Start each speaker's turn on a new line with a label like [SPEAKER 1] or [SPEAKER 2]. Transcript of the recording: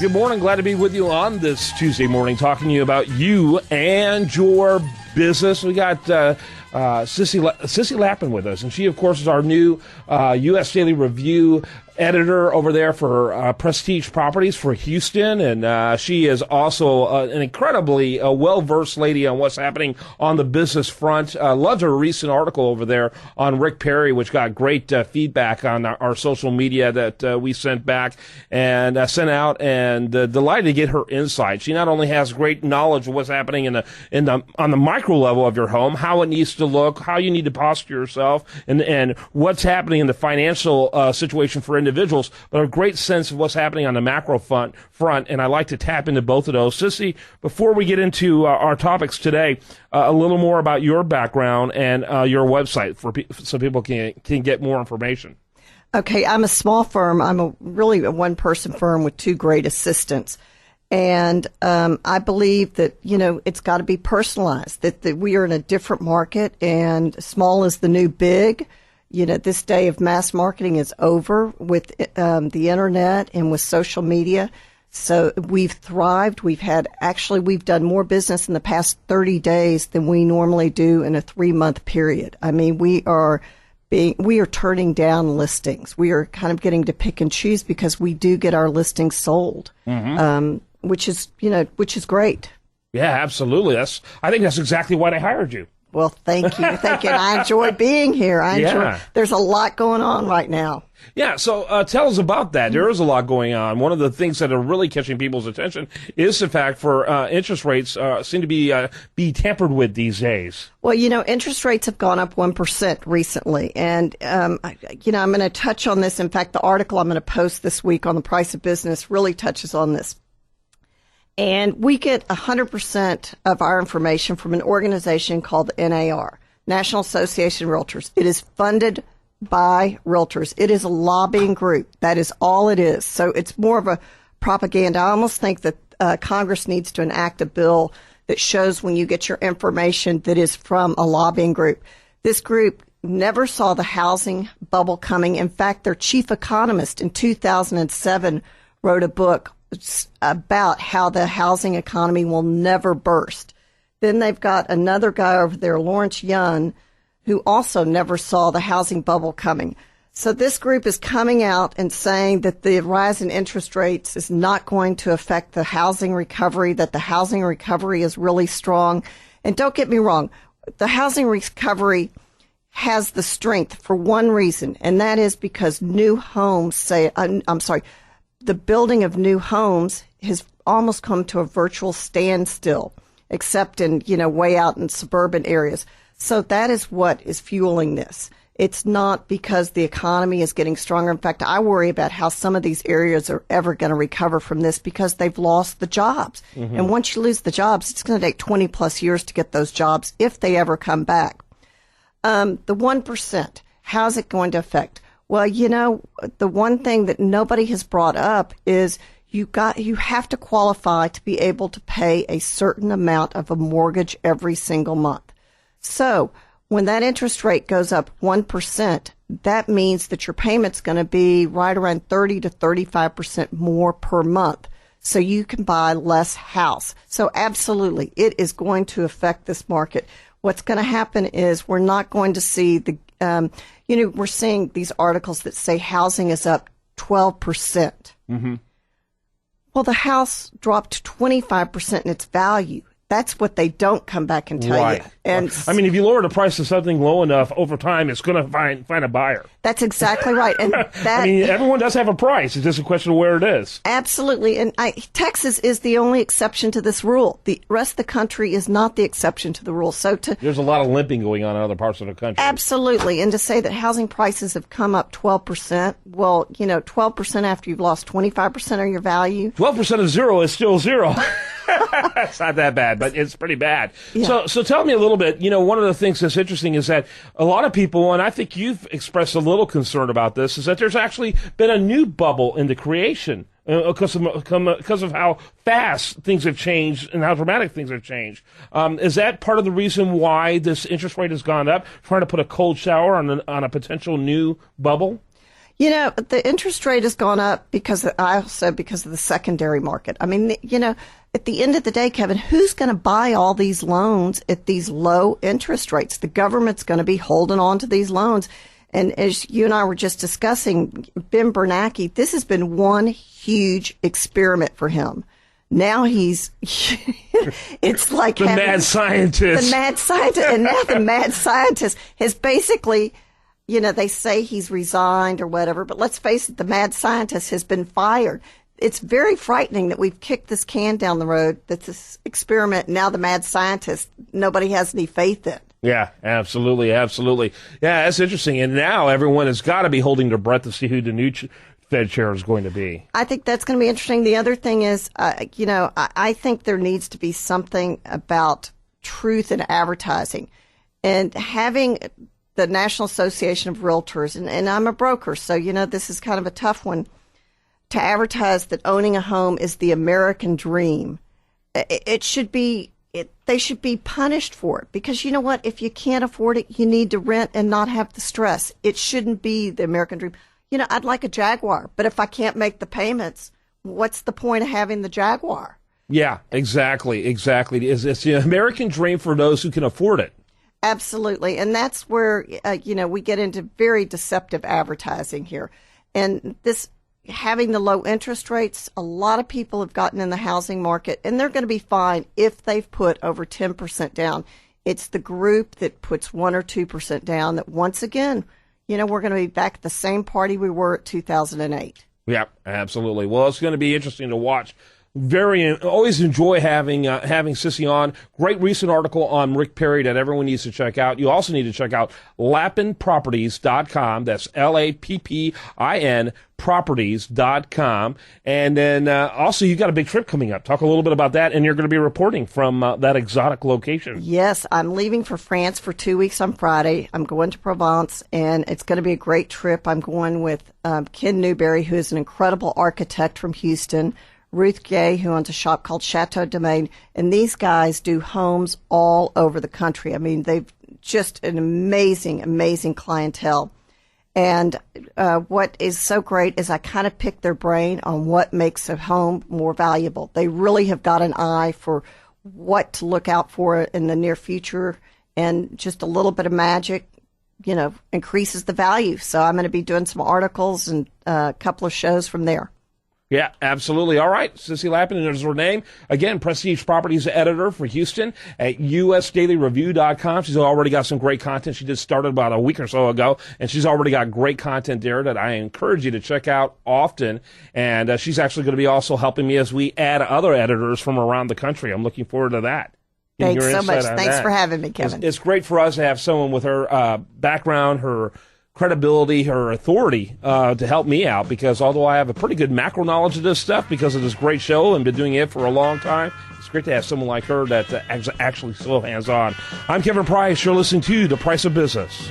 [SPEAKER 1] Good morning. Glad to be with you on this Tuesday morning, talking to you about you and your business. We got Sissy Lappin with us, and she, of course, is our new U.S. Daily Review editor over there for Prestige Properties for Houston, and she is also an incredibly well-versed lady on what's happening on the business front. Loved her recent article over there on Rick Perry, which got great feedback on our social media that we sent back and sent out, and delighted to get her insight. She not only has great knowledge of what's happening on the micro level of your home, how it needs to look, how you need to posture yourself, and what's happening in the financial situation for individuals, but a great sense of what's happening on the macro front, and I like to tap into both of those. Sissy, before we get into our topics today, a little more about your background and your website so people can get more information.
[SPEAKER 2] Okay, I'm a small firm. I'm really a one-person firm with two great assistants. And I believe that, it's got to be personalized, that we are in a different market, and small is the new big. This day of mass marketing is over with the internet and with social media. So we've thrived. We've done more business in the past 30 days than we normally do in a 3-month period. I mean, we are turning down listings. We are kind of getting to pick and choose because we do get our listings sold, which is great.
[SPEAKER 1] Yeah, absolutely. I think that's exactly why they hired you.
[SPEAKER 2] Well, thank you. Thank you. And I enjoy being here. There's a lot going on right now.
[SPEAKER 1] Yeah, so tell us about that. There is a lot going on. One of the things that are really catching people's attention is the fact for interest rates seem to be tampered with these days.
[SPEAKER 2] Well, interest rates have gone up 1% recently. And, I'm going to touch on this. In fact, the article I'm going to post this week on the price of business really touches on this. And we get 100% of our information from an organization called the NAR, National Association of Realtors. It is funded by realtors. It is a lobbying group. That is all it is. So it's more of a propaganda. I almost think that Congress needs to enact a bill that shows when you get your information that is from a lobbying group. This group never saw the housing bubble coming. In fact, their chief economist in 2007 wrote a book about how the housing economy will never burst. Then they've got another guy over there, Lawrence Yun, who also never saw the housing bubble coming. So this group is coming out and saying that the rise in interest rates is not going to affect the housing recovery, that the housing recovery is really strong. And don't get me wrong, the housing recovery has the strength for one reason, and that is because new homes the building of new homes has almost come to a virtual standstill, except in, way out in suburban areas. So that is what is fueling this. It's not because the economy is getting stronger. In fact, I worry about how some of these areas are ever going to recover from this because they've lost the jobs. Mm-hmm. And once you lose the jobs, it's going to take 20 plus years to get those jobs if they ever come back. The 1%, how's it going to affect? Well, the one thing that nobody has brought up is you have to qualify to be able to pay a certain amount of a mortgage every single month. So when that interest rate goes up 1%, that means that your payment's going to be right around 30 to 35% more per month. So you can buy less house. So absolutely, it is going to affect this market. What's going to happen is we're not going to see we're seeing these articles that say housing is up 12%. Mm-hmm. Well, the house dropped 25% in its value. That's what they don't come back and tell you. And
[SPEAKER 1] I mean, if you lower the price of something low enough over time, it's going to find a buyer.
[SPEAKER 2] That's exactly right. And
[SPEAKER 1] everyone does have a price. It's just a question of where it is.
[SPEAKER 2] Absolutely. And Texas is the only exception to this rule. The rest of the country is not the exception to the rule.
[SPEAKER 1] There's a lot of limping going on in other parts of the country.
[SPEAKER 2] Absolutely. And to say that housing prices have come up 12%, well, 12% after you've lost 25% of your value.
[SPEAKER 1] 12% of zero is still zero. It's not that bad, but it's pretty bad. Yeah. So tell me a little bit, one of the things that's interesting is that a lot of people, and I think you've expressed a little concern about this, is that there's actually been a new bubble in the creation because of how fast things have changed and how dramatic things have changed. Is that part of the reason why this interest rate has gone up, trying to put a cold shower on a potential new bubble?
[SPEAKER 2] You know, the interest rate has gone up because of the secondary market. I mean, you know, at the end of the day, Kevin, who's going to buy all these loans at these low interest rates? The government's going to be holding on to these loans. And as you and I were just discussing, Ben Bernanke, this has been one huge experiment for him. Now it's like
[SPEAKER 1] the mad scientist.
[SPEAKER 2] The mad scientist. And now the mad scientist has basically, you know, they say he's resigned or whatever, but let's face it, the mad scientist has been fired. It's very frightening that we've kicked this can down the road, that this experiment, now the mad scientist, nobody has any faith in.
[SPEAKER 1] Yeah, absolutely, absolutely. Yeah, that's interesting. And now everyone has got to be holding their breath to see who the new Fed chair is going to be.
[SPEAKER 2] I think that's going to be interesting. The other thing is, you know, I think there needs to be something about truth in advertising. And having the National Association of Realtors, and I'm a broker, so, you know, this is kind of a tough one, to advertise that owning a home is the American dream. It should be, they should be punished for it, because you know what? If you can't afford it, you need to rent and not have the stress. It shouldn't be the American dream. You know, I'd like a Jaguar, but if I can't make the payments, what's the point of having the Jaguar?
[SPEAKER 1] Yeah, exactly. It's the American dream for those who can afford it.
[SPEAKER 2] Absolutely. And that's where, you know, we get into very deceptive advertising here. And this, having the low interest rates, a lot of people have gotten in the housing market, and they're going to be fine if they've put over 10% down. It's the group that puts 1 or 2% down that, once again, you know, we're going to be back at the same party we were at 2008.
[SPEAKER 1] Yeah, absolutely. Well, it's going to be interesting to watch. Always enjoy having Sissy on. Great recent article on Rick Perry that everyone needs to check out. You also need to check out lappinproperties.com. That's Lappin properties.com. And then also you've got a big trip coming up. Talk a little bit about that, and you're going to be reporting from that exotic location.
[SPEAKER 2] Yes, I'm leaving for France for 2 weeks on Friday. I'm going to Provence, and it's going to be a great trip. I'm going with Ken Newberry, who is an incredible architect from Houston, Ruth Gay, who owns a shop called Chateau Domaine, and these guys do homes all over the country. I mean, they've just an amazing, amazing clientele. And what is so great is I kind of pick their brain on what makes a home more valuable. They really have got an eye for what to look out for in the near future, and just a little bit of magic, you know, increases the value. So I'm going to be doing some articles and a couple of shows from there.
[SPEAKER 1] Yeah, absolutely. All right. Sissy Lappin is her name. Again, Prestige Properties editor for Houston at usdailyreview.com. She's already got some great content. She just started about a week or so ago, and she's already got great content there that I encourage you to check out often. And she's actually going to be also helping me as we add other editors from around the country. I'm looking forward to that.
[SPEAKER 2] Thanks so much. Thanks for having me, Kevin.
[SPEAKER 1] It's great for us to have someone with her background, her credibility, her authority to help me out, because although I have a pretty good macro knowledge of this stuff because of this great show and been doing it for a long time, it's great to have someone like her that's actually so hands-on. I'm Kevin Price. You're listening to The Price of Business.